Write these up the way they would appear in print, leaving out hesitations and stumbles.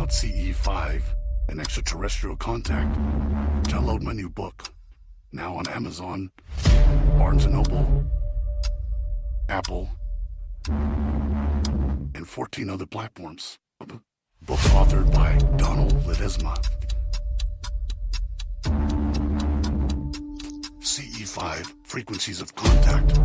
about CE5 and extraterrestrial contact, download my new book, now on Amazon, Barnes & Noble, Apple, and 14 other platforms. Book authored by Donald Ledesma. CE5, Frequencies of Contact.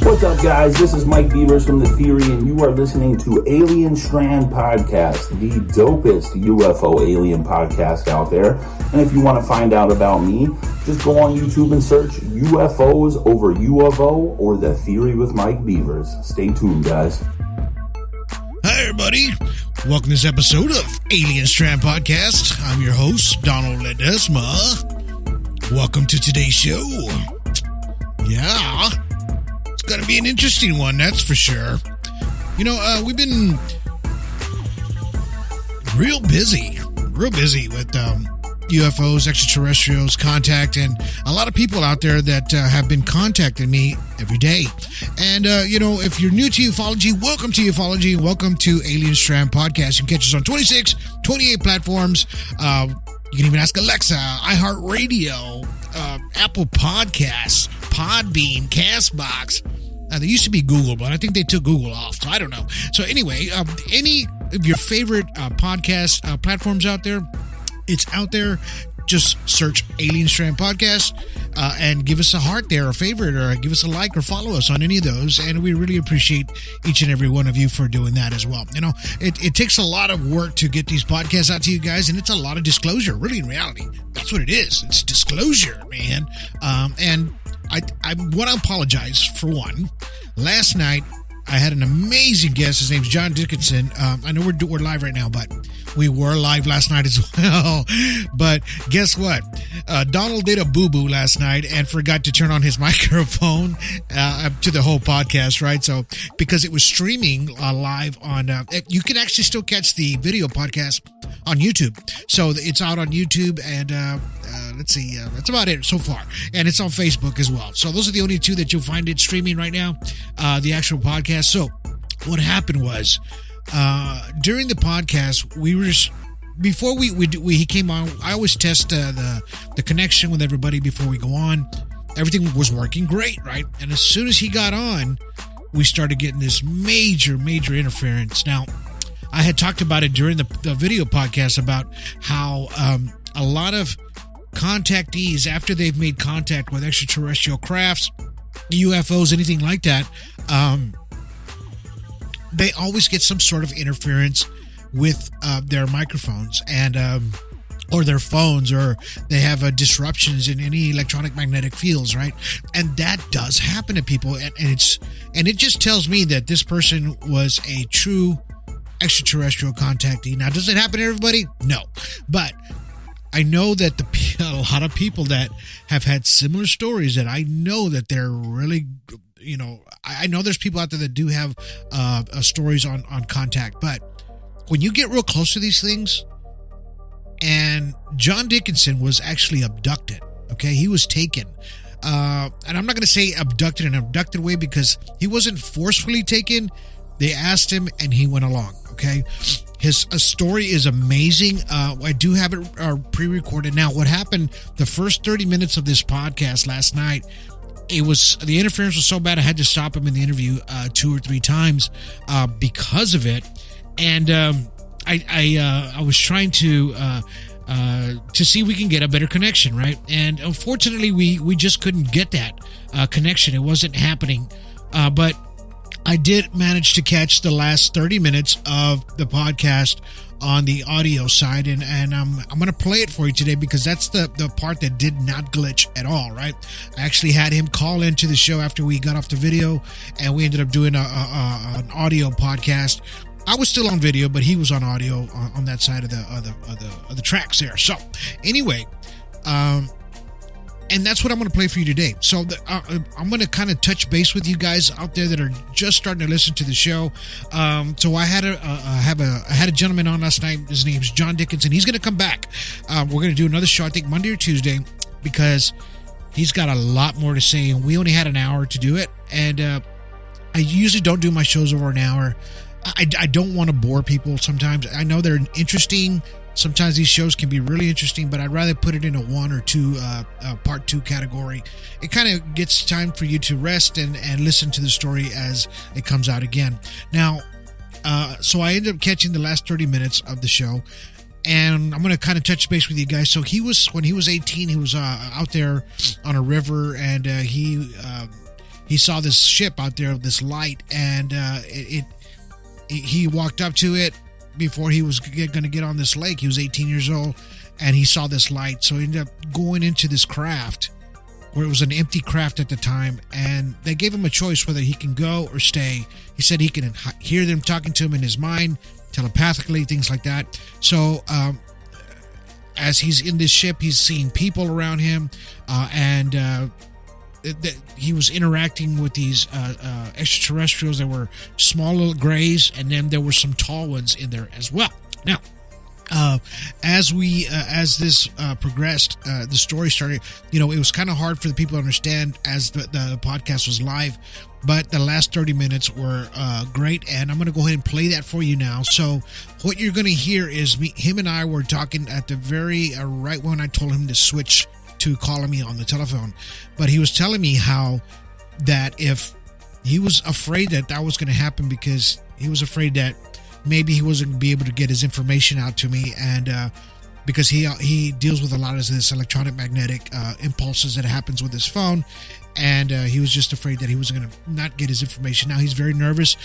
What's up, guys? This is Mike Beavers from The Theory, and you are listening to Alien Strand Podcast, the dopest UFO alien podcast out there. And if you want to find out about me, just go on YouTube and search UFOs over U of O or The Theory with Mike Beavers. Stay tuned, guys. Hi, everybody. Welcome to this episode of Alien Strand Podcast. I'm your host, Donald Ledesma. Welcome to today's show. Yeah. Going to be an interesting one, that's for sure. You know, we've been real busy with UFOs, extraterrestrials, contact, and a lot of people out there that have been contacting me every day. And, you know, if you're new to ufology, welcome to ufology. Welcome to Alien Strand Podcast. You can catch us on 26, 28 platforms. You can even ask Alexa, iHeartRadio, Apple Podcasts, Podbean, CastBox. They used to be Google, but I think they took Google off, so I don't know. So anyway, any of your favorite podcast platforms out there, it's out there. Just search Alien Strand Podcast and give us a heart there, a favorite, or give us a like or follow us on any of those. And we really appreciate each and every one of you for doing that as well. You know, it takes a lot of work to get these podcasts out to you guys, and it's a lot of disclosure, really, in reality. That's what it is. It's disclosure, man. And I want to apologize for one. Last night, I had an amazing guest. His name's John Dickinson. I know we're live right now, but we were live last night as well. But guess what? Donald did a boo-boo last night and forgot to turn on his microphone to the whole podcast, right? So because it was streaming live on, you can actually still catch the video podcast on YouTube. So it's out on YouTube, and let's see, that's about it so far. And it's on Facebook as well. So those are the only two that you'll find it streaming right now, the actual podcast. So what happened was, during the podcast, before he came on, I always test the connection with everybody before we go on. Everything was working great, right? And as soon as he got on, we started getting this major interference. Now, I had talked about it during the video podcast about how a lot of contactees, after they've made contact with extraterrestrial crafts, UFOs, anything like that, they always get some sort of interference with their microphones and or their phones, or they have disruptions in any electronic magnetic fields, right? And that does happen to people, and it just tells me that this person was a true extraterrestrial contactee. Now, does it happen to everybody? No, but I know that a lot of people that have had similar stories that I know that they're really, I know there's people out there that do have stories on contact, but when you get real close to these things, and John Dickinson was actually abducted. Okay, he was taken. And I'm not going to say abducted in an abducted way because he wasn't forcefully taken. They asked him and he went along. Okay, his story is amazing. I do have it pre-recorded. Now, what happened the first 30 minutes of this podcast last night, the interference was so bad I had to stop him in the interview 2 or 3 times because of it. And I was trying to see if we can get a better connection, right? And unfortunately, we just couldn't get that connection. It wasn't happening. But I did manage to catch the last 30 minutes of the podcast on the audio side, and I'm going to play it for you today because that's the part that did not glitch at all, right? I actually had him call into the show after we got off the video, and we ended up doing an audio podcast. I was still on video, but he was on audio on that side of the tracks there. So anyway, and that's what I'm going to play for you today. So I'm going to kind of touch base with you guys out there that are just starting to listen to the show. So I had a gentleman on last night. His name's John Dickenson. He's going to come back. We're going to do another show, I think Monday or Tuesday, because he's got a lot more to say, and we only had an hour to do it. And I usually don't do my shows over an hour. I don't want to bore people sometimes. I know they're interesting. Sometimes these shows can be really interesting, but I'd rather put it in a 1 or 2 part 2 category. It kind of gets time for you to rest and listen to the story as it comes out again. Now, so I ended up catching the last 30 minutes of the show, and I'm going to kind of touch base with you guys. So when he was 18, he was out there on a river, and he saw this ship out there, this light, and he walked up to it before he was going to get on this lake. He was 18 years old, and he saw this light. So he ended up going into this craft, where it was an empty craft at the time, and they gave him a choice whether he can go or stay. He said he can hear them talking to him in his mind, telepathically, things like that. So as he's in this ship, he's seeing people around him, and he was interacting with these extraterrestrials. There were small little grays, and then there were some tall ones in there as well. Now, as this progressed, the story started. It was kind of hard for the people to understand as the podcast was live, but the last 30 minutes were great, and I'm going to go ahead and play that for you now. So what you're going to hear is him and I were talking at the very right when I told him to switch to calling me on the telephone. But he was telling me how that if he was afraid that was going to happen, because he was afraid that maybe he wasn't going to be able to get his information out to me, and because he deals with a lot of this electronic magnetic impulses that happens with his phone, and he was just afraid that he was going to not get his information. Now he's very nervous.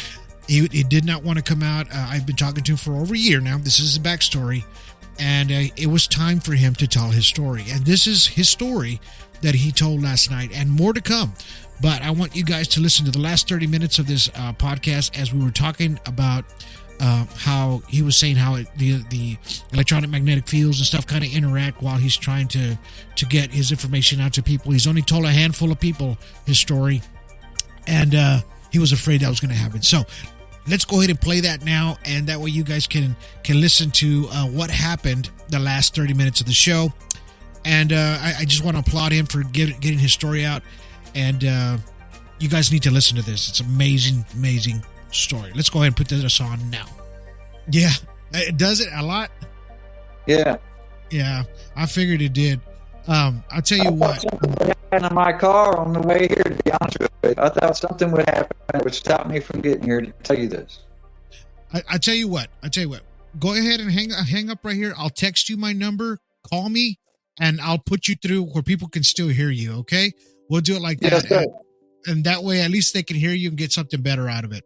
He did not want to come out. I've been talking to him for over a year now. This is his backstory. And it was time for him to tell his story. And this is his story that he told last night, and more to come. But I want you guys to listen to the last 30 minutes of this podcast as we were talking about how he was saying how the electronic magnetic fields and stuff kind of interact while he's trying to get his information out to people. He's only told a handful of people his story, and he was afraid that was going to happen. So let's go ahead and play that now, and that way you guys can listen to what happened the last 30 minutes of the show. And I just want to applaud him for getting his story out. And you guys need to listen to this. It's amazing, amazing story. Let's go ahead and put this on now. Yeah, it does it a lot. Yeah, I figured it did. I'll tell you what. In my car on the way here, to be honest with you, I thought something would happen that would stop me from getting here to tell you this. I tell you what. Go ahead and hang up right here. I'll text you my number. Call me, and I'll put you through where people can still hear you. Okay, we'll do it like that, yes, and that way at least they can hear you and get something better out of it.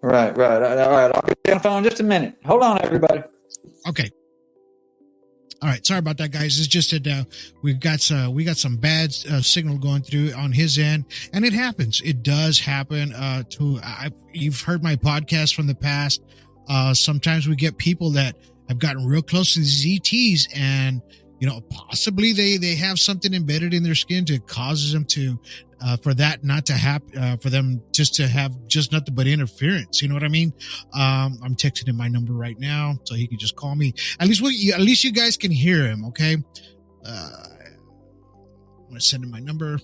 Right. All right. I'll get you on the phone in just a minute. Hold on, everybody. Okay. All right, sorry about that, guys. It's just that we got some bad signal going through on his end, and it happens. It does happen. You've heard my podcast from the past. Sometimes we get people that have gotten real close to these ETs, and possibly they have something embedded in their skin to causes them to, for that not to happen, for them just to have just nothing but interference. You know what I mean? I'm texting him my number right now so he can just call me. At least you guys can hear him. Okay. I'm going to send him my number.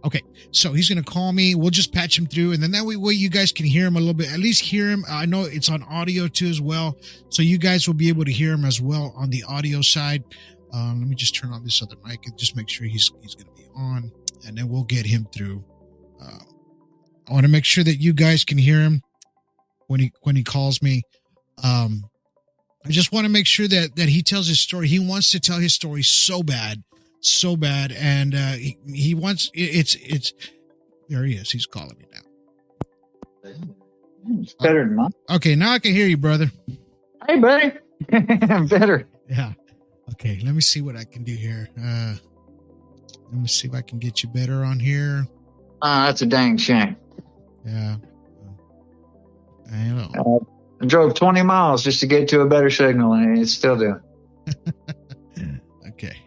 Okay. So he's going to call me. We'll just patch him through. And then that way you guys can hear him a little bit, at least hear him. I know it's on audio too as well. So you guys will be able to hear him as well on the audio side. Let me just turn on this other mic and just make sure he's going to be on, and then we'll get him through. I want to make sure that you guys can hear him when he calls me. I just want to make sure that he tells his story. He wants to tell his story so bad. And he wants it's there he is. He's calling me now. It's better than mine. Okay, now I can hear you, brother. Hey, buddy. I'm better. Yeah. Okay, let me see what I can do here. Let me see if I can get you better on here. That's a dang shame. Yeah. I know. I drove 20 miles just to get to a better signal, and it's still doing. Okay.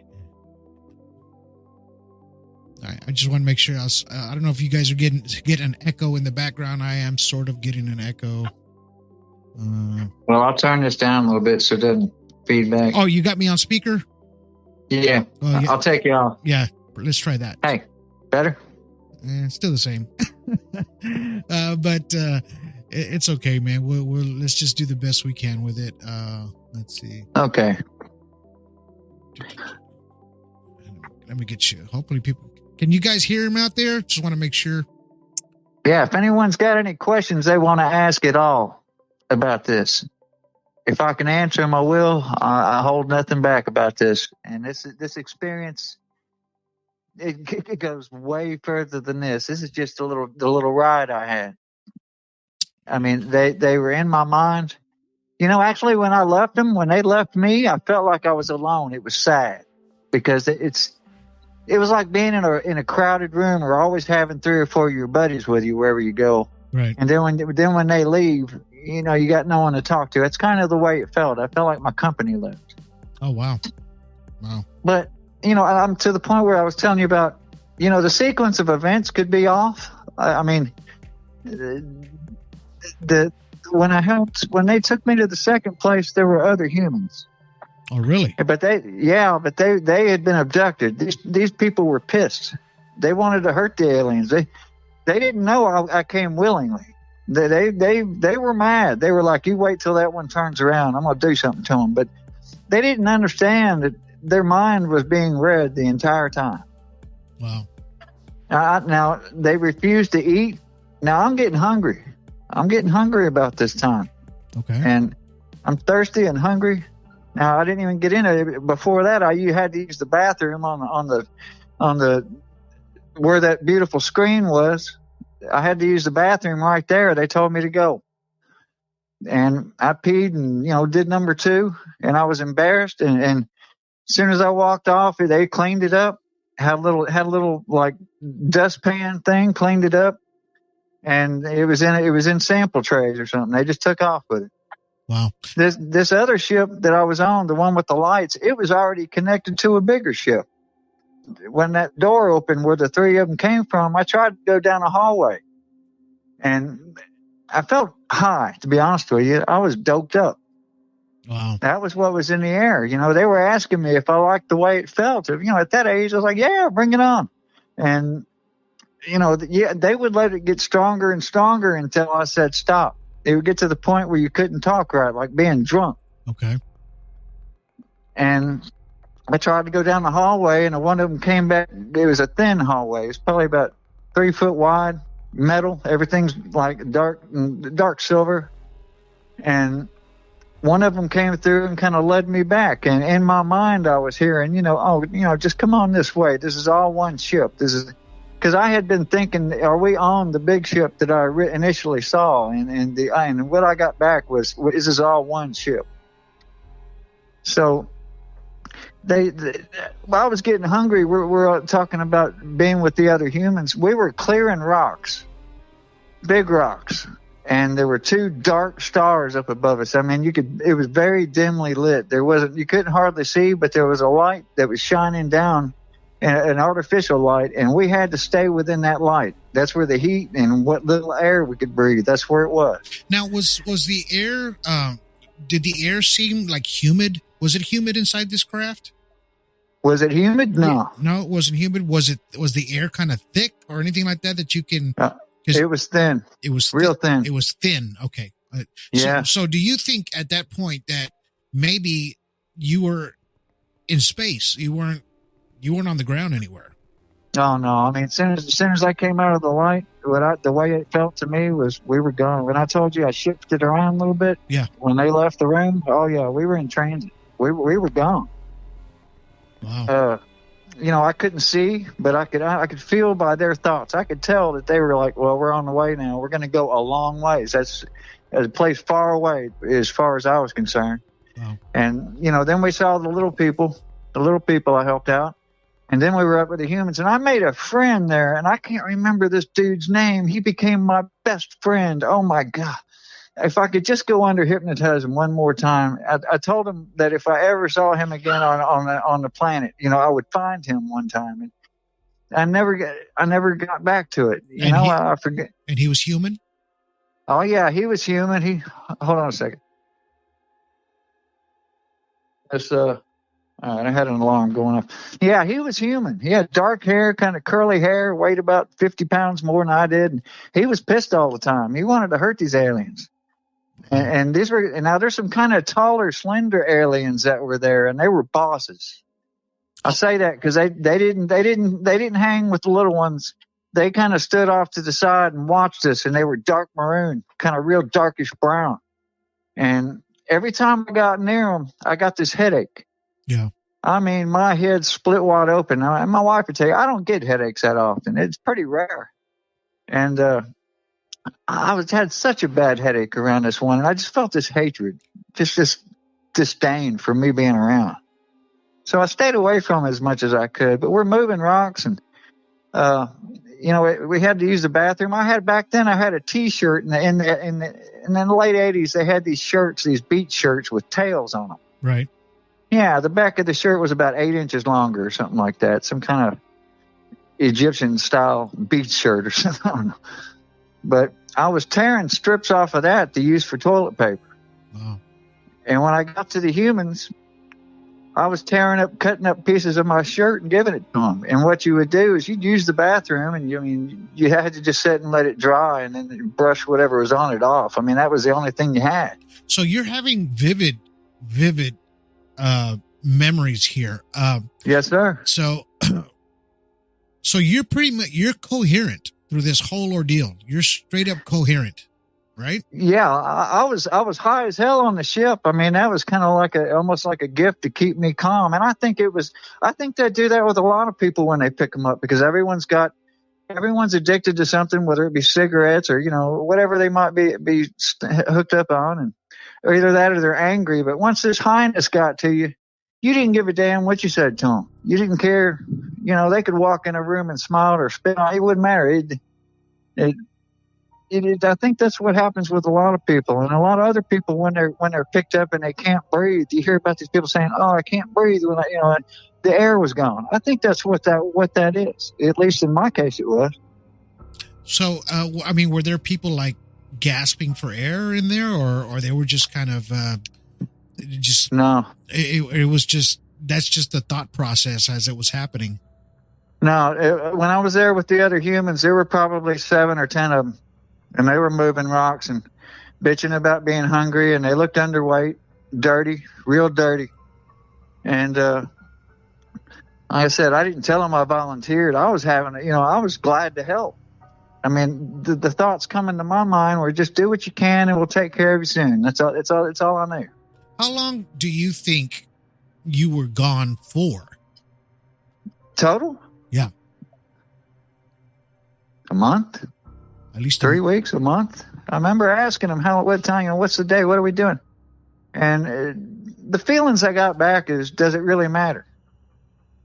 All right. I just want to make sure I don't know if you guys are getting an echo in the background. I am sort of getting an echo. Well, I'll turn this down a little bit so it doesn't feedback. Oh, you got me on speaker? Yeah. Oh, yeah. I'll take you off. Yeah. Let's try that. Hey, better? Still the same. But it's okay, man. We'll let's just do the best we can with it. Let's see. Okay. Let me get you. Hopefully can you guys hear him out there? Just want to make sure. Yeah, if anyone's got any questions they want to ask at all about this, if I can answer them, I will. I hold nothing back about this. And this experience, it goes way further than this. This is just the little ride I had. I mean, they were in my mind. Actually, when I left them, when they left me, I felt like I was alone. It was sad because it was like being in a crowded room or always having 3 or 4 of your buddies with you wherever you go. Right. And then when they leave, you got no one to talk to. That's kind of the way it felt. I felt like my company left. Oh, wow. But, I'm to the point where I was telling you about, the sequence of events could be off. I mean, when they took me to the second place, there were other humans. Oh, really? But they had been abducted. These people were pissed. They wanted to hurt the aliens. They didn't know I came willingly. They were mad. They were like, "You wait till that one turns around. I'm gonna do something to them." But they didn't understand that their mind was being read the entire time. Wow. Now they refused to eat. Now I'm getting hungry. I'm getting hungry about this time. Okay. And I'm thirsty and hungry. Now I didn't even get into it. Before that, you had to use the bathroom on the where that beautiful screen was. I had to use the bathroom right there. They told me to go, and I peed and did number 2, and I was embarrassed. And as soon as I walked off, they cleaned it up. Had a little like dustpan thing, cleaned it up, and it was in sample trays or something. They just took off with it. Wow. This other ship that I was on, the one with the lights, it was already connected to a bigger ship. When that door opened where the 3 of them came from, I tried to go down a hallway, and I felt high, to be honest with you. I was doped up. Wow. That was what was in the air. They were asking me if I liked the way it felt. At that age, I was like, yeah, bring it on. And, they would let it get stronger and stronger until I said stop. It would get to the point where you couldn't talk right, like being drunk. Okay. And I tried to go down the hallway, and one of them came back. It was a thin hallway. It was probably about 3 foot wide, metal. Everything's like dark silver. And one of them came through and kind of led me back. And in my mind, I was hearing, just come on this way. This is all one ship. This is because I had been thinking, are we on the big ship that I initially saw? And what I got back was, this is all one ship. So while I was getting hungry, we're talking about being with the other humans. We were clearing rocks, big rocks. and there were two dark stars up above us. I mean, it was very dimly lit. You couldn't hardly see, but there was a light that was shining down, an artificial light, and we had to stay within that light. That's where the heat and what little air we could breathe, that's where it was. Now, was the air, did the air seem like humid? Was it humid inside this craft? Was it humid? No. No, it wasn't humid. Was the air kind of thick or anything like that you can... It was thin. It was real thin. It was thin. Okay. Yeah. So do you think at that point that maybe you were in space? You weren't on the ground anywhere? Oh no. I mean, as soon as I came out of the light, the way it felt to me was we were gone. When I told you I shifted around a little bit, yeah. When they left the room, oh yeah, we were in transit. We were gone. Wow. I couldn't see, but I could feel by their thoughts. I could tell that they were like, well, we're on the way now. We're going to go a long ways. That's a place far away as far as I was concerned. Wow. And, then we saw the little people I helped out. And then we were up with the humans. And I made a friend there, and I can't remember this dude's name. He became my best friend. Oh, my God. If I could just go under hypnotism one more time, I told him that if I ever saw him again on the planet, I would find him one time. And I never got back to it. I forget. And he was human? Oh yeah, he was human. Hold on a second. All right, I had an alarm going off. Yeah, he was human. He had dark hair, kind of curly hair, weighed about 50 pounds more than I did. And he was pissed all the time. He wanted to hurt these aliens. And now there's some kind of taller, slender aliens that were there, and they were bosses. I say that because they didn't hang with the little ones. They kind of stood off to the side and watched us, and they were dark maroon, kind of real darkish brown. And every time I got near them, I got this headache. Yeah. I mean, my head split wide open. And my wife would tell you, I don't get headaches that often. It's pretty rare. And I had such a bad headache around this one, and I just felt this hatred, just this disdain for me being around. So I stayed away from it as much as I could. But we're moving rocks, and we had to use the bathroom. I had a T-shirt in the late '80s. They had these shirts, these beach shirts with tails on them. Right. Yeah, the back of the shirt was about 8 inches longer or something like that. Some kind of Egyptian style beach shirt or something. I don't know. But I was tearing strips off of that to use for toilet paper. Wow. And when I got to the humans, I was cutting up pieces of my shirt and giving it to them. And what you would do is you'd use the bathroom, and you had to just sit and let it dry and then brush whatever was on it off. I mean, that was the only thing you had. So you're having vivid memories here. Yes, sir. So you're you're coherent through this whole ordeal. You're straight up coherent, right? Yeah, I was high as hell on the ship. I mean, that was kind of almost like a gift to keep me calm. And I think they do that with a lot of people when they pick them up, because everyone's addicted to something, whether it be cigarettes or whatever they might be hooked up on, or either that or they're angry. But once this highness got to you, you didn't give a damn what you said to them. You didn't care. They could walk in a room and smile or spit on. It wouldn't matter. I think that's what happens with a lot of people, and a lot of other people when they're picked up and they can't breathe. You hear about these people saying, "Oh, I can't breathe," when the air was gone. I think that's what that is. At least in my case, it was. So, I mean, were there people like gasping for air in there, or they were just kind of just no? It was just that's just the thought process as it was happening. No, when I was there with the other humans, there were probably 7 or 10 of them, and they were moving rocks and bitching about being hungry, and they looked underweight, dirty, real dirty. And like I said, I didn't tell them I volunteered. I was I was glad to help. I mean, the thoughts coming to my mind were just do what you can, and we'll take care of you soon. That's all. It's all I knew. How long do you think you were gone for? Total? Yeah. A month? At least 3 weeks, a month. I remember asking him what time, what's the day? What are we doing? And the feelings I got back is, does it really matter?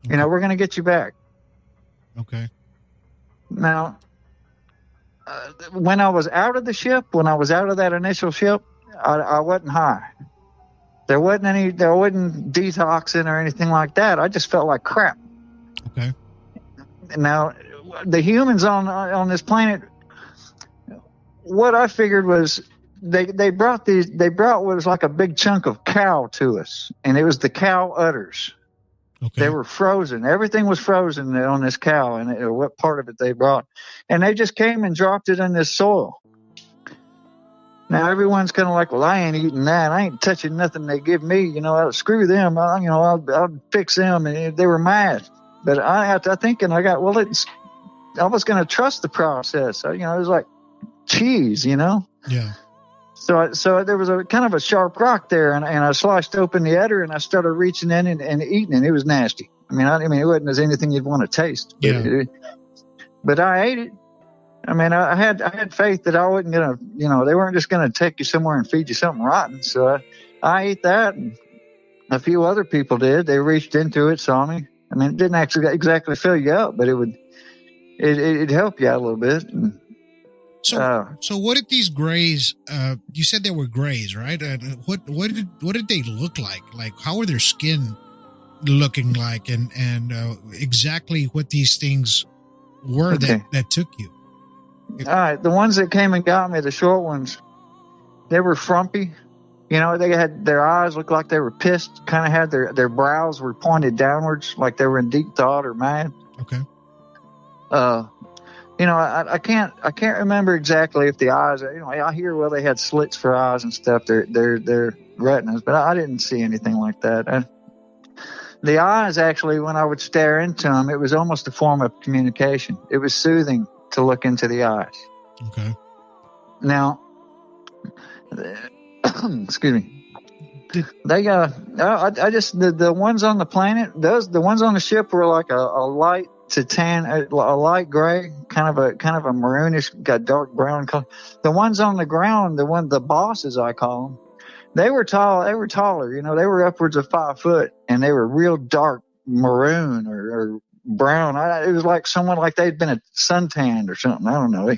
Okay. We're going to get you back. Okay. Now, when I was out of the ship, when I was out of that initial ship, I wasn't high. There wasn't detoxing or anything like that. I just felt like crap. Okay. Now, the humans on this planet, what I figured was they brought what was like a big chunk of cow to us, and it was the cow udders. Okay. They were frozen. Everything was frozen on this cow, and what part of it they brought. And they just came and dropped it in this soil. Now, everyone's kind of like, well, I ain't eating that. I ain't touching nothing they give me. Screw them. I'll fix them. And they were mad. But I was going to trust the process. It was like cheese, Yeah. So there was a kind of a sharp rock there, and I sliced open the udder, and I started reaching in and eating it. It was nasty. I mean, it wasn't as anything you'd want to taste. Yeah. But I ate it. I mean, I had faith that I wasn't gonna, they weren't just gonna take you somewhere and feed you something rotten. So I ate that, and a few other people did. They reached into it, saw me. I mean, it didn't actually exactly fill you up, but it'd help you out a little bit. And, so what did these grays? You said they were grays, right? What did they look like? Like, how were their skin looking like, and exactly what these things were that took you? All right, the ones that came and got me, the short ones, they were frumpy. They had their eyes looked like they were pissed. Kind of had their brows were pointed downwards, like they were in deep thought or mad. Okay. I can't remember exactly if the eyes. I hear they had slits for eyes and stuff. Their retinas, but I didn't see anything like that. The eyes, actually, when I would stare into them, it was almost a form of communication. It was soothing to look into the eyes. Okay. Now, excuse me. They I just the ones on the planet, the ones on the ship were like a light to tan, a light gray, kind of a maroonish, got dark brown color. The ones on the ground, the bosses I call them, they were tall. They were taller. They were upwards of 5 foot, and they were real dark maroon or brown. It was like someone like they'd been suntanned or something. I don't know.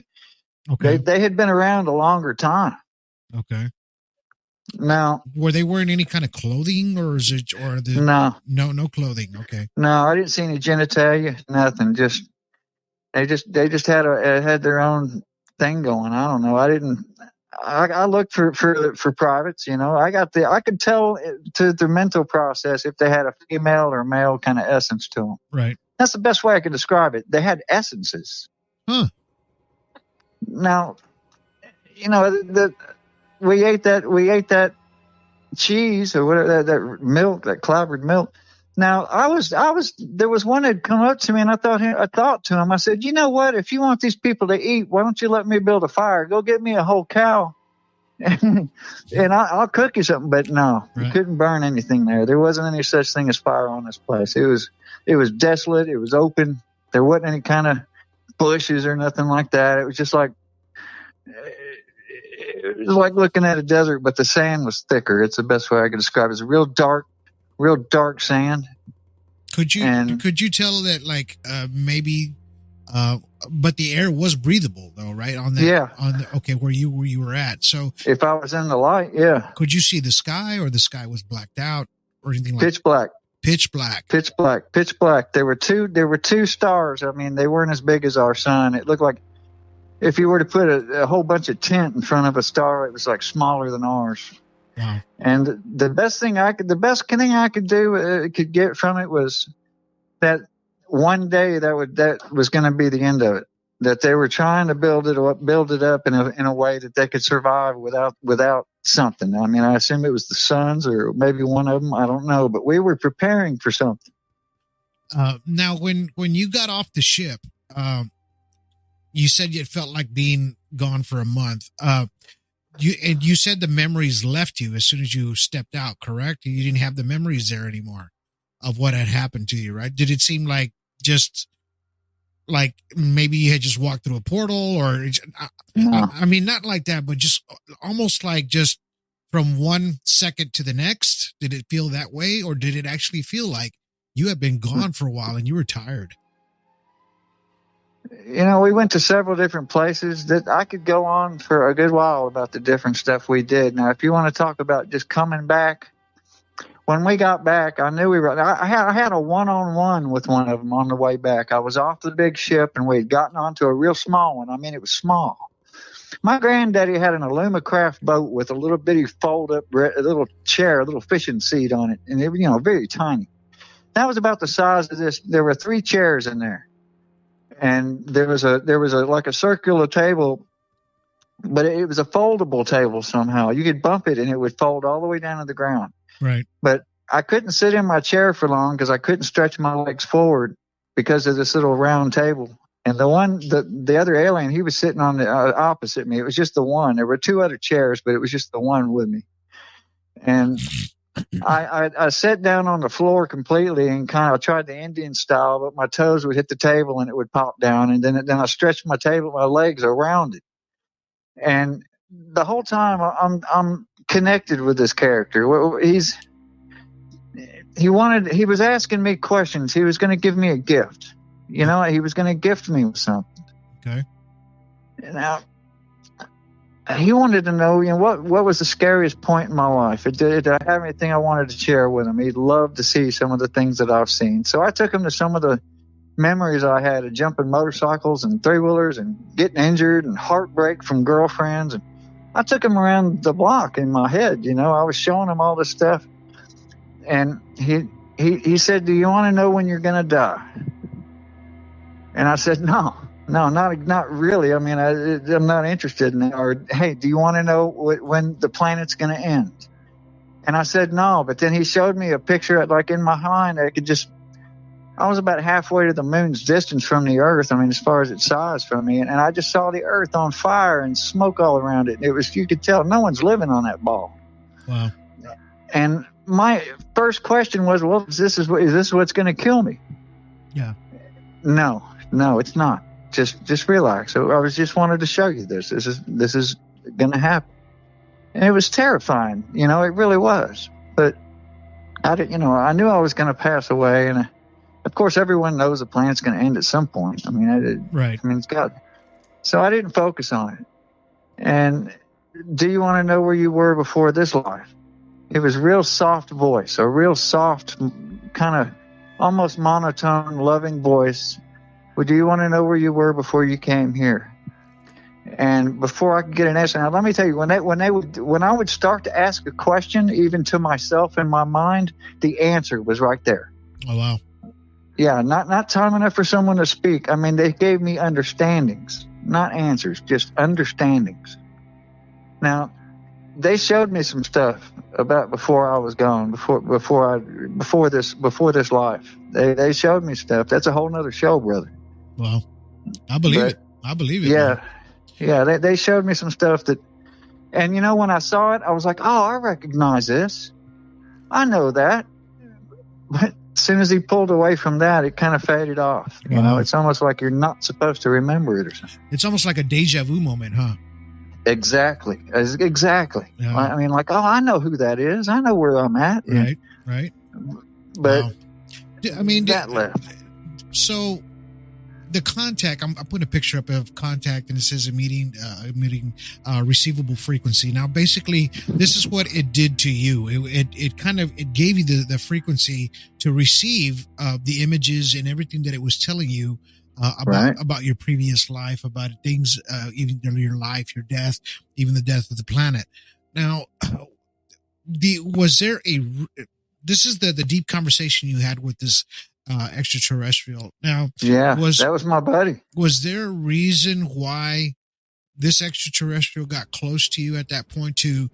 Okay. They had been around a longer time. Okay. Now, were they wearing any kind of clothing, or is it, or the no clothing? Okay. No, I didn't see any genitalia, nothing. They just had their own thing going. I don't know. I looked for privates. I could tell to their mental process if they had a female or male kind of essence to them. Right. That's the best way I could describe it. They had essences. Huh. Now, we ate that cheese or whatever, that milk, that clabbered milk. Now there was one that come up to me, and I thought to him, I said, you know what? If you want these people to eat, why don't you let me build a fire? Go get me a whole cow, and I'll cook you something. But no, right. You couldn't burn anything there. There wasn't any such thing as fire on this place. It was desolate. It was open. There wasn't any kind of bushes or nothing like that. It was just like. It was like looking at a desert, but the sand was thicker. It's the best way I could describe it. It's real dark sand. Could you tell that, like, maybe, but the air was breathable though, right? On that, yeah. Where you were at. So if I was in the light, yeah. Could you see the sky, or the sky was blacked out, or anything like pitch black? Pitch black. Pitch black. Pitch black. There were two stars. I mean, they weren't as big as our sun. It looked like. If you were to put a whole bunch of tint in front of a star, it was like smaller than ours. Wow. And the best thing I could do, could get from it was that one day that was going to be the end of it. That they were trying to build it up in a way that they could survive without something. I mean, I assume it was the suns or maybe one of them. I don't know, but we were preparing for something. Now, when you got off the ship, you said it felt like being gone for a month. You said the memories left you as soon as you stepped out, correct? You didn't have the memories there anymore of what had happened to you, right? Did it seem like just like maybe you had just walked through a portal, or no. I mean, not like that, but just almost like just from one second to the next? Did it feel that way, or did it actually feel like you had been gone for a while and you were tired? We went to several different places that I could go on for a good while about the different stuff we did. Now, if you want to talk about just coming back, when we got back, I knew I had a one-on-one with one of them on the way back. I was off the big ship, and we had gotten onto a real small one. I mean, it was small. My granddaddy had an Alumacraft boat with a little bitty fold-up, a little chair, a little fishing seat on it, and it was, very tiny. That was about the size of this. There were 3 chairs in there, and there was like a circular table, but it was a foldable table somehow. You could bump it, and it would fold all the way down to the ground. Right. But I couldn't sit in my chair for long because I couldn't stretch my legs forward because of this little round table. And the other alien, he was sitting on the opposite me. It was just the one. There were 2 other chairs, but it was just the one with me. And I sat down on the floor completely and kind of tried the Indian style, but my toes would hit the table and it would pop down. And then I stretched my legs around it. And the whole time I'm connected with this character. He was asking me questions. He was going to give me a gift. He was going to gift me with something. Okay. Now, he wanted to know, what was the scariest point in my life? Did I have anything I wanted to share with him? He'd love to see some of the things that I've seen. So I took him to some of the memories I had of jumping motorcycles and 3-wheelers and getting injured and heartbreak from girlfriends. And I took him around the block in my head. I was showing him all this stuff. And he said, "Do you want to know when you're going to die?" And I said, No, not really. I mean, I'm not interested in that. Or, hey, do you want to know when the planet's going to end? And I said, no. But then he showed me a picture, like in my mind, I was about halfway to the moon's distance from the Earth. I mean, as far as its size from me. And I just saw the Earth on fire and smoke all around it. You could tell no one's living on that ball. Wow. And my first question was, well, is this what's going to kill me? Yeah. No, it's not. Just relax. So I just wanted to show you this. This is going to happen. And it was terrifying. It really was. But I knew I was going to pass away. And of course, everyone knows the planet's going to end at some point. I mean, right. I mean, it's got. So I didn't focus on it. And do you want to know where you were before this life? It was real soft voice, a real soft, kind of almost monotone, loving voice. Well, do you want to know where you were before you came here? And before I could get an answer, now let me tell you, when I would start to ask a question, even to myself in my mind, the answer was right there. Oh wow! Yeah, not time enough for someone to speak. I mean, they gave me understandings, not answers, just understandings. Now, they showed me some stuff about before I was gone, before this life. They showed me stuff. That's a whole nother show, brother. Wow. I believe it. I believe it. Yeah. Man. Yeah. They showed me some stuff and when I saw it, I was like, oh, I recognize this. I know that. But as soon as he pulled away from that, it kind of faded off. Wow. It's almost like you're not supposed to remember it or something. It's almost like a deja vu moment, huh? Exactly. Yeah. I mean, like, oh, I know who that is. I know where I'm at. Right. But wow. I mean, that left. So the contact, I'm putting a picture up of contact, and it says emitting receivable frequency. Now, basically, this is what it did to you. It gave you the frequency to receive the images and everything that it was telling you about your previous life, about things, even your life, your death, even the death of the planet. Now, this is the deep conversation you had with this extraterrestrial. Now, that was my buddy. Was there a reason why this extraterrestrial got close to you at that point to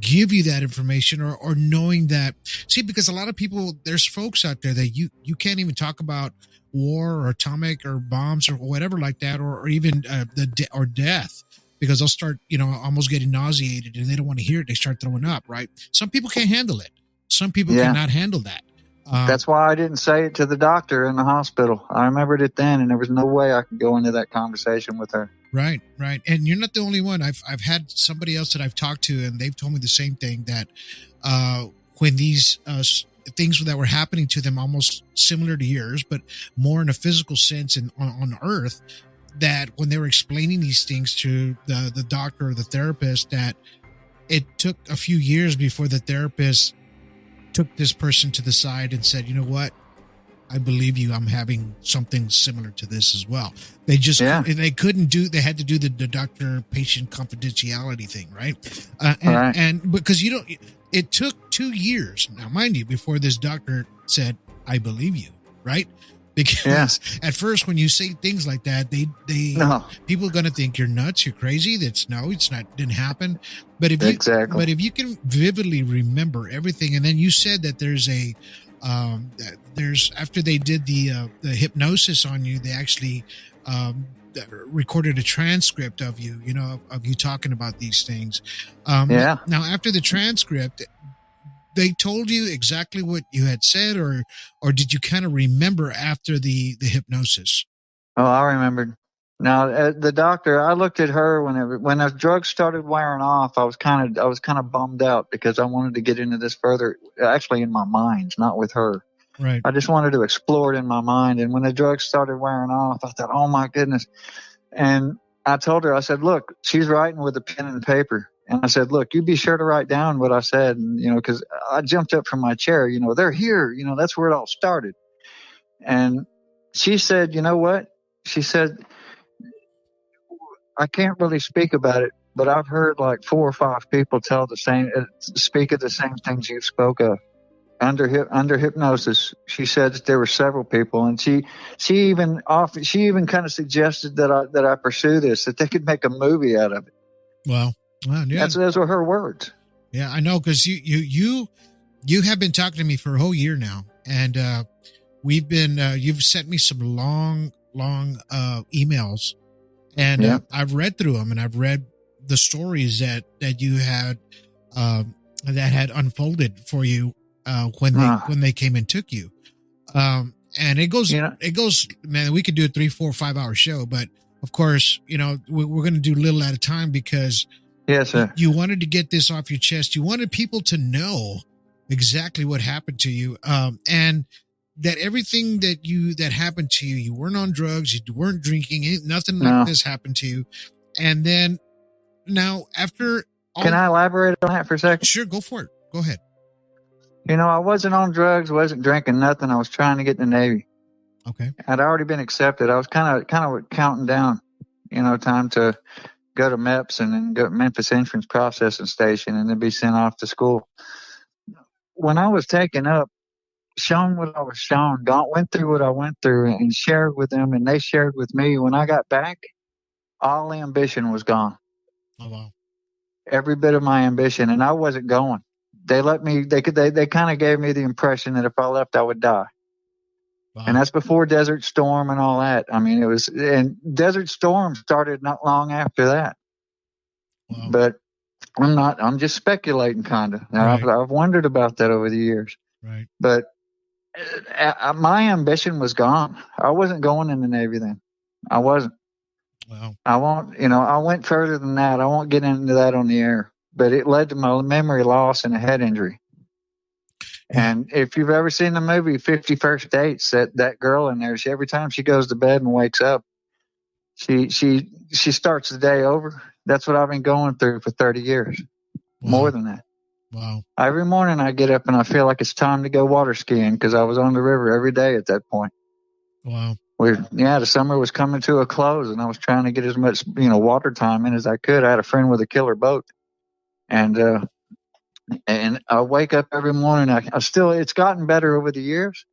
give you that information, or knowing that? See, because a lot of people, there's folks out there that you can't even talk about war or atomic or bombs or whatever like that, or even or death, because they'll start almost getting nauseated and they don't want to hear it. They start throwing up. Right? Some people can't handle it. Some people cannot handle that. That's why I didn't say it to the doctor in the hospital. I remembered it then, and there was no way I could go into that conversation with her. Right. And you're not the only one. I've had somebody else that I've talked to, and they've told me the same thing, that when these things that were happening to them almost similar to yours, but more in a physical sense and on Earth, that when they were explaining these things to the doctor or the therapist, that it took a few years before the therapist took this person to the side and said, you know what? I believe you. I'm having something similar to this as well. They just, they couldn't do, they had to do the doctor patient confidentiality thing. Right. And because it took 2 years now, mind you, before this doctor said, I believe you. Right. Because at first, when you say things like that, people are going to think you're nuts, you're crazy. It's not, didn't happen. But if you can vividly remember everything, and then you said that there's after they did the hypnosis on you, they actually recorded a transcript of you, of you talking about these things. Now, after the transcript, they told you exactly what you had said, or did you kind of remember after the hypnosis? Oh, I remembered. Now, the doctor, I looked at her when the drugs started wearing off. I was kind of bummed out because I wanted to get into this further, actually in my mind, not with her. Right. I just wanted to explore it in my mind. And when the drugs started wearing off, I thought, oh my goodness. And I told her, I said, look, she's writing with a pen and paper. And I said, look, you be sure to write down what I said. And, because I jumped up from my chair, they're here, that's where it all started. And she said, you know what? She said, I can't really speak about it, but I've heard like 4 or 5 people speak of the same things you spoke of under hypnosis. She said that there were several people, and she even kind of suggested that I pursue this, that they could make a movie out of it. Wow. Yeah. Those were her words. Yeah, I know, because you have been talking to me for a whole year now, and we've been you've sent me some long emails, and I've read through them, and I've read the stories that you had that had unfolded for you when they came and took you, and it goes, man, we could do a 3, 4, 5 hour show, but of course, we're going to do little at a time because. Yes, sir. You wanted to get this off your chest. You wanted people to know exactly what happened to you, and that everything that happened to you, you weren't on drugs, you weren't drinking, nothing like this happened to you. And then now, after can I elaborate on that for a second? Sure, go for it. Go ahead. I wasn't on drugs, wasn't drinking nothing. I was trying to get in the Navy. Okay. I'd already been accepted. I was kind of counting down, time to go to MEPS and then go to Memphis Entrance Processing Station and then be sent off to school. When I was taken up, shown what I was shown, went through what I went through and shared with them, and they shared with me. When I got back, all ambition was gone. Oh, wow. Every bit of my ambition, and I wasn't going. They let me, they kind of gave me the impression that if I left, I would die. Wow. And that's before Desert Storm and all that. I mean, and Desert Storm started not long after that. Wow. But I'm just speculating kind of. Right. I've wondered about that over the years. Right. But my ambition was gone. I wasn't going in the Navy then. I wasn't. Wow. I won't, I went further than that. I won't get into that on the air. But it led to my memory loss and a head injury. And if you've ever seen the movie 50 First Dates, that girl in there, every time she goes to bed and wakes up, she starts the day over. That's what I've been going through for 30 years. Wow. More than that. Wow. Every morning I get up and I feel like it's time to go water skiing because I was on the river every day at that point. Wow. The summer was coming to a close and I was trying to get as much, water time in as I could. I had a friend with a killer boat. And I wake up every morning. It's gotten better over the years,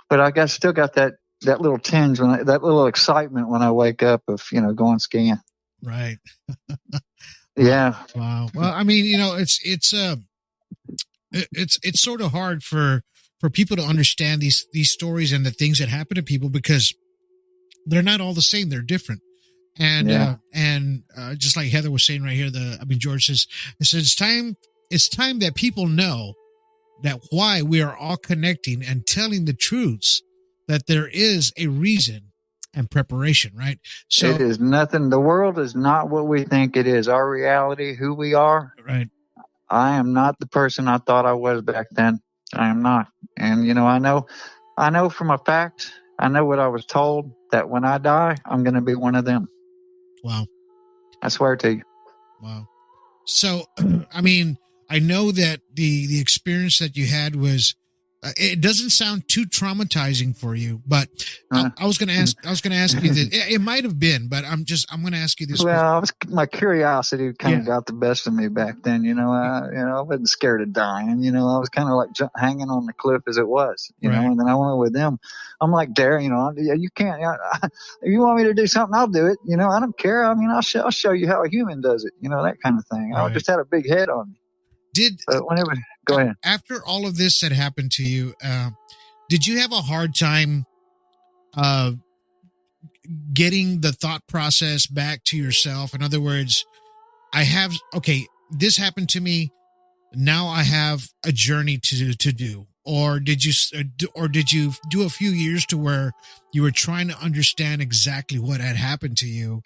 but I still got that little tinge, that little excitement when I wake up of, going skiing. Right. Yeah. Wow. Well, I mean, it's sort of hard for people to understand these stories and the things that happen to people because they're not all the same. They're different. And, just like Heather was saying right here, George says, it's time that people know that why we are all connecting and telling the truths, that there is a reason and preparation, right? So it is nothing. The world is not what we think it is. Our reality, who we are. Right. I am not the person I thought I was back then. I am not. And, I know from a fact, I know what I was told, that when I die, I'm going to be one of them. Wow. I swear to you. Wow. So, I mean, I know that the experience that you had was, it doesn't sound too traumatizing for you, but I was going to ask you that it might have been, but I'm going to ask you this. Well, my curiosity kind of got the best of me back then. I wasn't scared of dying. I was kind of like hanging on the cliff as it was, Right. And then I went with them. I'm like, Dare, you can't, if you want me to do something, I'll do it. I don't care. I mean, I'll show you how a human does it, that kind of thing. Right. I just had a big head on me. Go ahead. After all of this had happened to you, did you have a hard time getting the thought process back to yourself? In other words, this happened to me. Now I have a journey to do. Or did you do a few years to where you were trying to understand exactly what had happened to you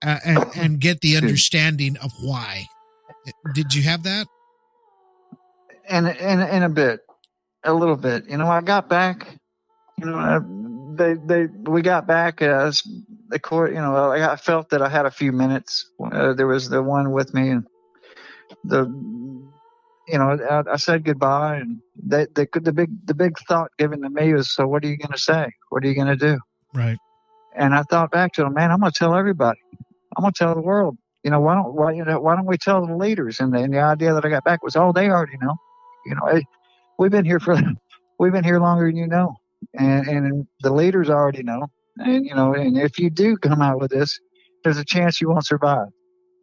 and get the understanding of why? Did you have that? And in a little bit, I got back, we got back as the court, I felt that I had a few minutes. There was the one with me, and I said goodbye, and the big thought given to me was, so what are you going to say? What are you going to do? Right. And I thought back to it, man, I'm going to tell everybody. I'm going to tell the world. Why don't we tell the leaders? And the idea that I got back was, they already know. We've been here longer than you know, and the leaders already know. And and if you do come out with this, there's a chance you won't survive.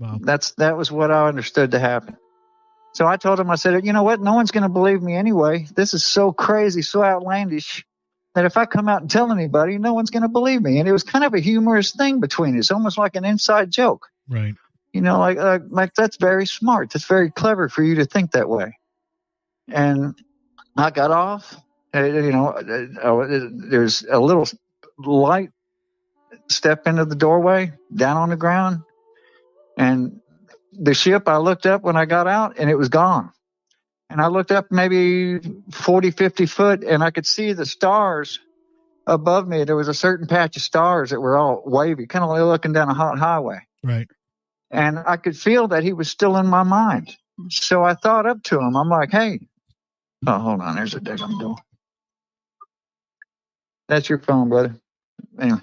Wow. That was what I understood to happen. So I told him, I said, you know what? No one's going to believe me anyway. This is so crazy, so outlandish, that if I come out and tell anybody, no one's going to believe me. And it was kind of a humorous thing between us, almost like an inside joke. Right. Like that's very smart. That's very clever for you to think that way. And I got off. There's a little light step into the doorway, down on the ground, and the ship, I looked up when I got out, and it was gone. And I looked up maybe 40, 50 foot, and I could see the stars above me. There was a certain patch of stars that were all wavy, kind of like looking down a hot highway. Right. And I could feel that he was still in my mind. So I thought up to him. I'm like, hey. Oh, hold on. There's a dig on the door. That's your phone, brother. Anyway,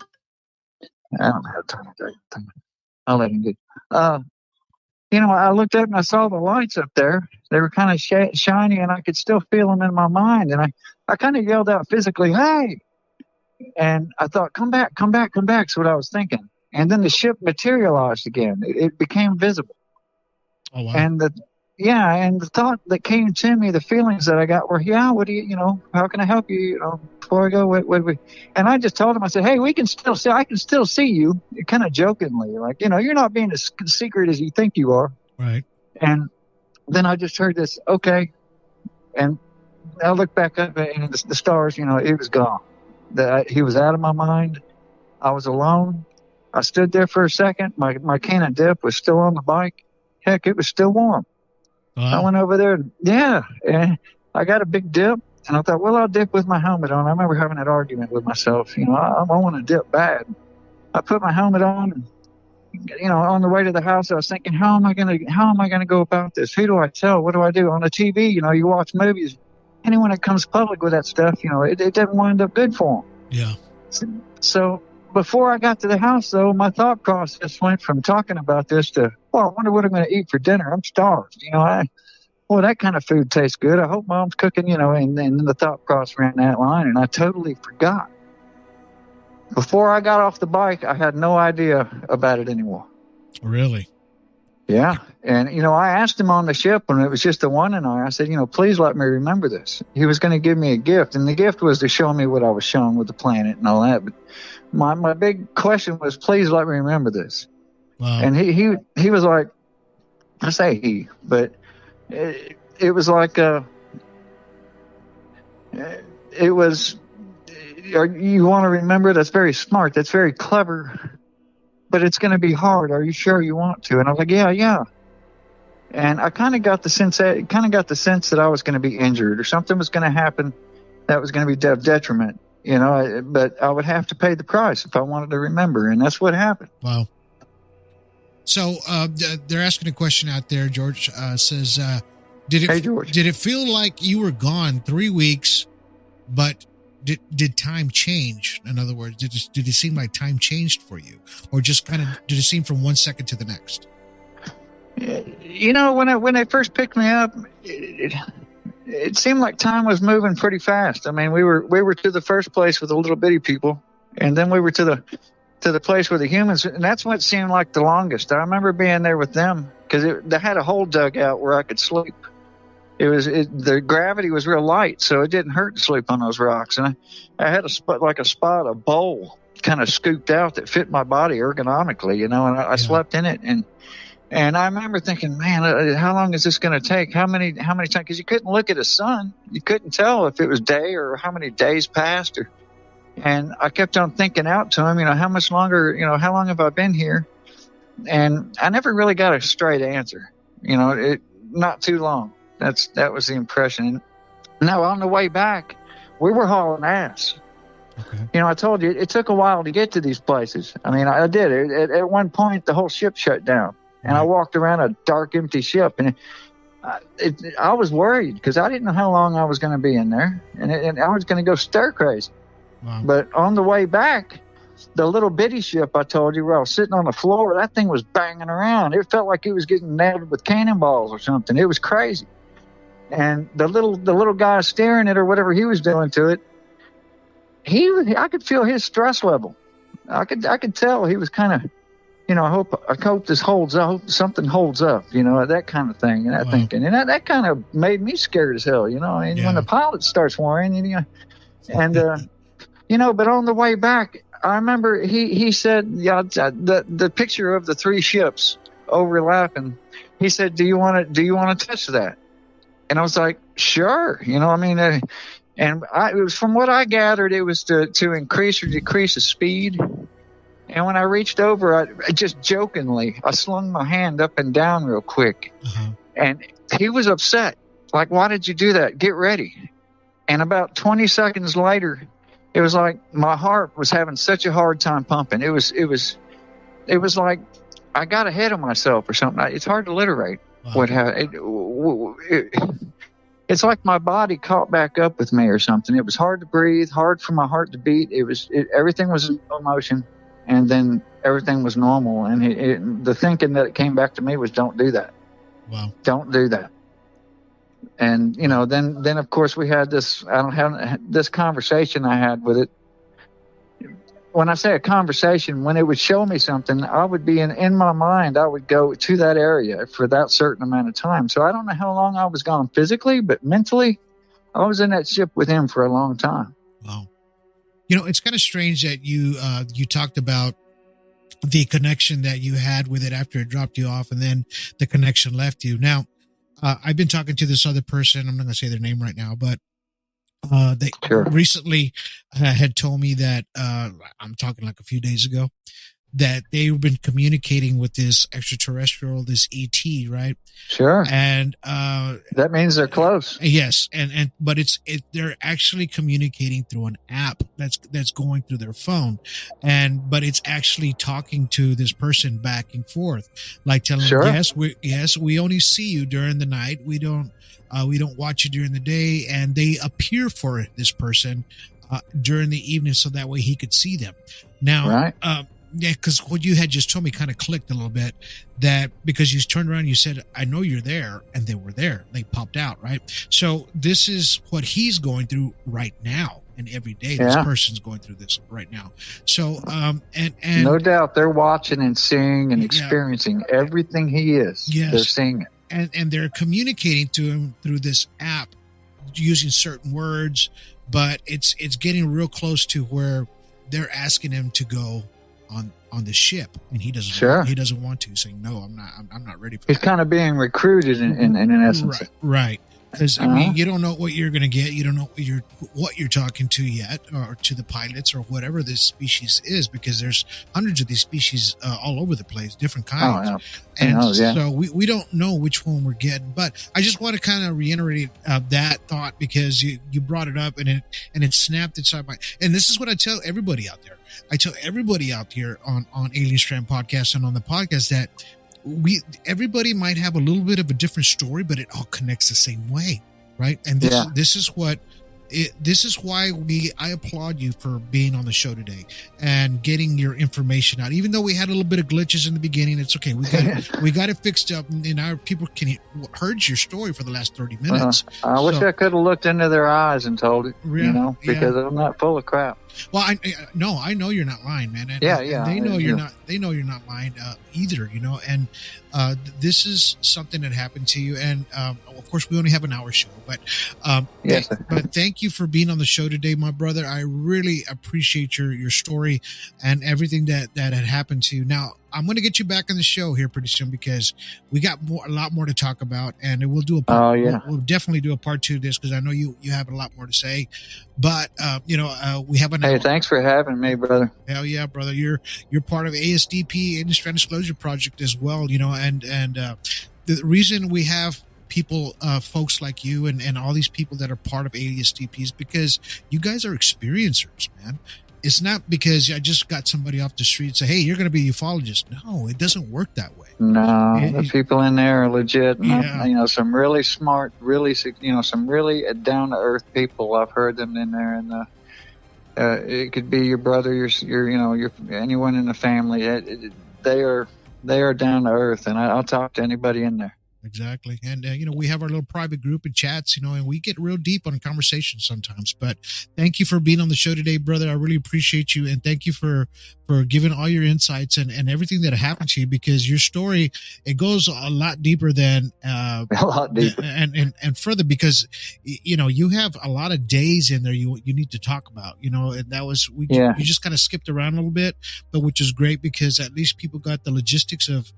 I don't have time to take. I'll let him get. I looked up and I saw the lights up there. They were kind of shiny, and I could still feel them in my mind. And I kind of yelled out physically, hey! And I thought, come back, come back, come back. That's what I was thinking. And then the ship materialized again. It became visible. Oh, wow. And the thought that came to me, the feelings that I got were, what do you, how can I help you, before I go, what we, and I just told him, I said, hey, I can still see you, kind of jokingly, like, you're not being as secret as you think you are. Right. And then I just heard this, okay. And I looked back up and the stars, it was gone. He was out of my mind. I was alone. I stood there for a second. My can of dip was still on the bike. Heck, it was still warm. Wow. I went over there, and I got a big dip, and I thought, well, I'll dip with my helmet on. I remember having an argument with myself. I want to dip bad. I put my helmet on, and, on the way to the house, I was thinking, how am I gonna go about this? Who do I tell? What do I do? On the TV, you watch movies. Anyone that comes public with that stuff, it doesn't wind up good for them. Yeah. So before I got to the house, though, my thought process went from talking about this to, I wonder what I'm going to eat for dinner. I'm starved. That kind of food tastes good. I hope Mom's cooking, and then the thought process ran that line, and I totally forgot. Before I got off the bike, I had no idea about it anymore. Really? Yeah. And, I asked him on the ship when it was just the one and I said, please let me remember this. He was going to give me a gift, and the gift was to show me what I was shown with the planet and all that. But my big question was, please let me remember this. Wow. And he was like, I say he, but it was like, it was, you want to remember? That's very smart. That's very clever, but it's going to be hard. Are you sure you want to? And I was like, yeah. And I kind of got the sense that I was going to be injured or something was going to happen that was going to be detriment, but I would have to pay the price if I wanted to remember. And that's what happened. Wow. So they're asking a question out there. George says, did it feel like you were gone 3 weeks, but did time change? In other words, did it seem like time changed for you, or just kind of did it seem from 1 second to the next? When they first picked me up, it seemed like time was moving pretty fast. I mean, we were to the first place with the little bitty people, and then we were to the place with the humans, and that's what seemed like the longest. I remember being there with them because they had a hole dug out where I could sleep. The gravity was real light, so it didn't hurt to sleep on those rocks. And I had a bowl kind of scooped out that fit my body ergonomically, and I slept in it. And I remember thinking, man, how long is this going to take? How many times? Because you couldn't look at the sun. You couldn't tell if it was day or how many days passed. And I kept on thinking out to him, how much longer, how long have I been here? And I never really got a straight answer. Not too long. That was the impression. Now, on the way back, we were hauling ass. Okay. I told you, it took a while to get to these places. I mean, I did. At one point, the whole ship shut down. And I walked around a dark, empty ship. And I was worried because I didn't know how long I was going to be in there. And I was going to go stir crazy. Wow. But on the way back, the little bitty ship I told you where I was sitting on the floor, that thing was banging around. It felt like it was getting nailed with cannonballs or something. It was crazy. And the little guy steering it or whatever he was doing to it, I could feel his stress level. I could tell he was kind of, I hope this holds up. I hope something holds up, that kind of thing. And that thinking, and that kind of made me scared as hell, And when the pilot starts worrying, and but on the way back, I remember he said, the picture of the three ships overlapping. He said, "Do you want to touch that?" And I was like, "Sure." And it was, from what I gathered, it was to increase or decrease the speed. And when I reached over, I just jokingly, I slung my hand up and down real quick. Uh-huh. And he was upset. Like, "Why did you do that? Get ready." And about 20 seconds later, it was like my heart was having such a hard time pumping. It was like I got ahead of myself or something. It's hard to alliterate what happened. It's like my body caught back up with me or something. It was hard to breathe, hard for my heart to beat. Everything was in slow motion, and then everything was normal. And the thinking that it came back to me was, "Don't do that. Wow. Don't do that." And then of course we had this conversation I had with it. When I say a conversation, when it would show me something, I would be in my mind, I would go to that area for that certain amount of time. So I don't know how long I was gone physically, but mentally, I was in that ship with him for a long time. Wow. It's kind of strange that you talked about the connection that you had with it after it dropped you off, and then the connection left you. Now, I've been talking to this other person. I'm not going to say their name right now, but they recently had told me that I'm talking like a few days ago, that they've been communicating with this extraterrestrial, this ET, right? Sure. And that means they're close. Yes, but they're actually communicating through an app that's going through their phone, but it's actually talking to this person back and forth, like telling them, yes, we only see you during the night. We don't watch you during the day, and they appear for this person during the evening, so that way he could see them. Now, right. Yeah, because what you had just told me kind of clicked a little bit, that because you turned around and you said, "I know you're there," and they were there. They popped out, right? So this is what he's going through right now, and every day this person's going through this right now. So, and no doubt they're watching and seeing and experiencing everything he is. Yes. They're seeing it. And they're communicating to him through this app using certain words, but it's getting real close to where they're asking him to go on the ship, and he doesn't want to, saying, "No, I'm not ready for He's that." kind of being recruited in essence. Right. Because I mean, you don't know what you're going to get. You don't know what you're talking to yet, or to the pilots, or whatever this species is, because there's hundreds of these species all over the place, different kinds. And so we don't know which one we're getting. But I just want to kind of reiterate that thought, because you brought it up, and it snapped inside my. And this is what I tell everybody out there. I tell everybody out here on Alien Strand Podcast and on the podcast that everybody might have a little bit of a different story, but it all connects the same way, right? And this is why I applaud you for being on the show today and getting your information out. Even though we had a little bit of glitches in the beginning, it's okay. We got it fixed up, and our people heard your story for the last 30 minutes. I wish I could have looked into their eyes and told it, because I'm not full of crap. Well, I know you're not lying, man. And, and they know you're not. They know you're not lying either. And this is something that happened to you. And of course, we only have an hour show, but but thank you for being on the show today, my brother. I really appreciate your story and everything that had happened to you. Now, I'm going to get you back on the show here pretty soon, because we got a lot more to talk about, and we'll do a part. We'll definitely do a part 2 of this, because I know you have a lot more to say. But we have an. Hey, thanks for having me, brother. Hell yeah, brother! You're part of ASDP Industry Disclosure Project as well. And the reason we have people, folks like you, and all these people that are part of ASDP is because you guys are experiencers, man. It's not because I just got somebody off the street and say, hey, you're going to be a ufologist. No, it doesn't work that way. No, the people in there are legit. Yeah. Some really smart, some really down-to-earth people. I've heard them in there. And it could be your brother, your anyone in the family. They are down-to-earth, and I'll talk to anybody in there. Exactly. And, we have our little private group and chats, and we get real deep on conversations sometimes. But thank you for being on the show today, brother. I really appreciate you. And thank you for giving all your insights and everything that happened to you, because your story, it goes a lot deeper than a lot deeper and further, because, you have a lot of days in there you need to talk about, and that was, you just kind of skipped around a little bit, but which is great, because at least people got the logistics of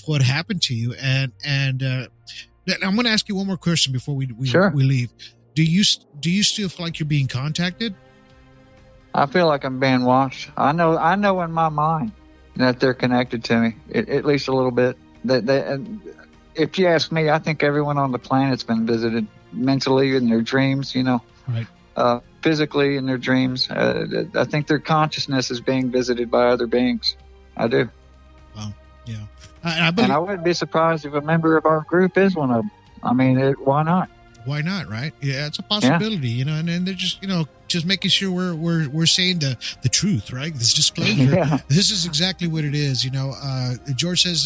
what happened to you. And I'm going to ask you one more question before we leave. Do you still feel like you're being contacted? I feel like I'm being watched. I know in my mind that they're connected to me, at least a little bit. If you ask me, I think everyone on the planet's been visited mentally in their dreams, right. Physically in their dreams. I think their consciousness is being visited by other beings. I do. Wow. Yeah. And I wouldn't be surprised if a member of our group is one of them. I mean, why not? Why not, right? Yeah, it's a possibility, and they're just, just making sure we're saying the truth, right? This disclosure. Yeah. This is exactly what it is. George says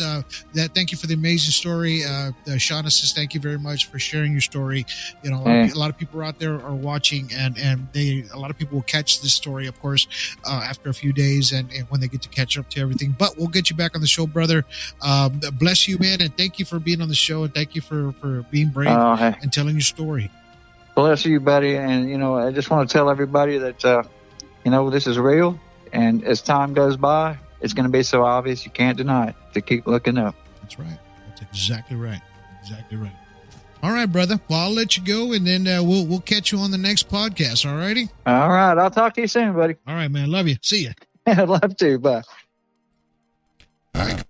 that thank you for the amazing story. Shauna says thank you very much for sharing your story. A lot of people out there are watching, and a lot of people will catch this story, of course, after a few days and when they get to catch up to everything. But we'll get you back on the show, brother. Bless you, man, and thank you for being on the show, and thank you for being brave and telling your story. Bless you, buddy. And, I just want to tell everybody that, this is real. And as time goes by, it's going to be so obvious you can't deny it, to keep looking up. That's right. That's exactly right. Exactly right. All right, brother. Well, I'll let you go, and then we'll catch you on the next podcast. All righty? All right. I'll talk to you soon, buddy. All right, man. Love you. See ya. I'd love to. Bye. All right.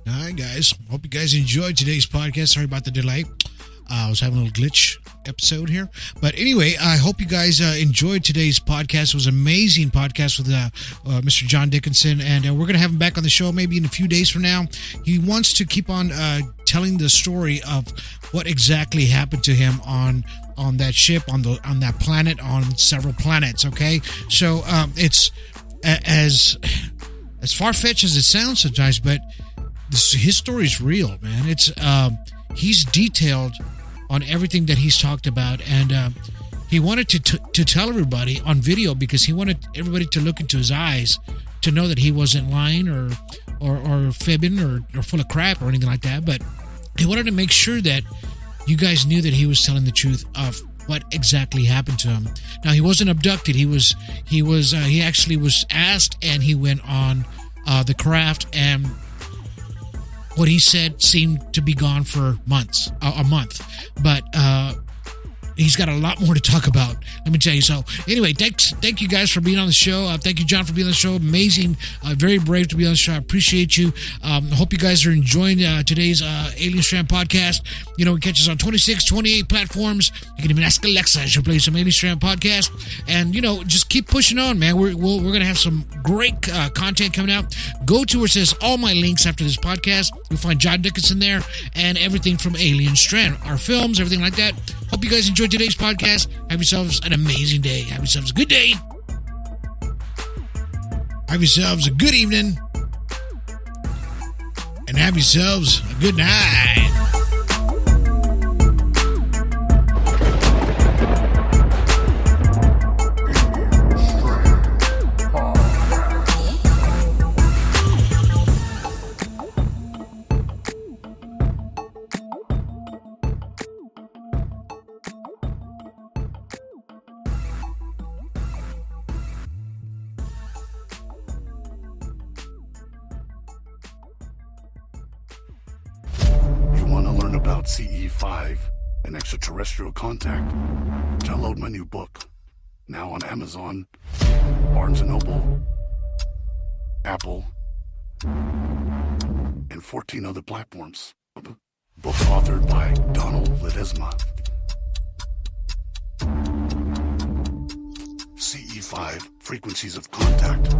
All right, guys. Hope you guys enjoyed today's podcast. Sorry about the delay. I was having a little glitch episode here. But anyway, I hope you guys enjoyed today's podcast. It was an amazing podcast with Mr. John Dickinson. And we're going to have him back on the show maybe in a few days from now. He wants to keep on telling the story of what exactly happened to him on that ship, on that planet, on several planets. Okay, so it's as far-fetched as it sounds sometimes, but his story is real, man. It's he's detailed on everything that he's talked about, and he wanted to tell everybody on video because he wanted everybody to look into his eyes to know that he wasn't lying or fibbing or full of crap or anything like that. But he wanted to make sure that you guys knew that he was telling the truth of what exactly happened to him. Now, he wasn't abducted. He actually was asked, and he went on the craft, and what he said seemed to be gone for a month. But he's got a lot more to talk about, let me tell you. So anyway, thank you guys for being on the show. Thank you, John, for being on the show. Amazing, very brave to be on the show. I appreciate you. I hope you guys are enjoying today's Alien Strand podcast. You know, we catch us on 26, 28 platforms. You can even ask Alexa, she'll play some Alien Strand podcast. And, you know, just keep pushing on, man. We're going to have some great content coming out. Go to where it says all my links after this podcast. You'll find John Dickenson there and everything from Alien Strand, our films, everything like that. Hope you guys enjoyed today's podcast. Have yourselves an amazing day. Have yourselves a good day. Have yourselves a good evening. And have yourselves a good night. About CE5 and extraterrestrial contact. Download my new book, now on Amazon, Barnes & Noble, Apple, and 14 other platforms. Book authored by Donald Ledesma. CE5, Frequencies of Contact.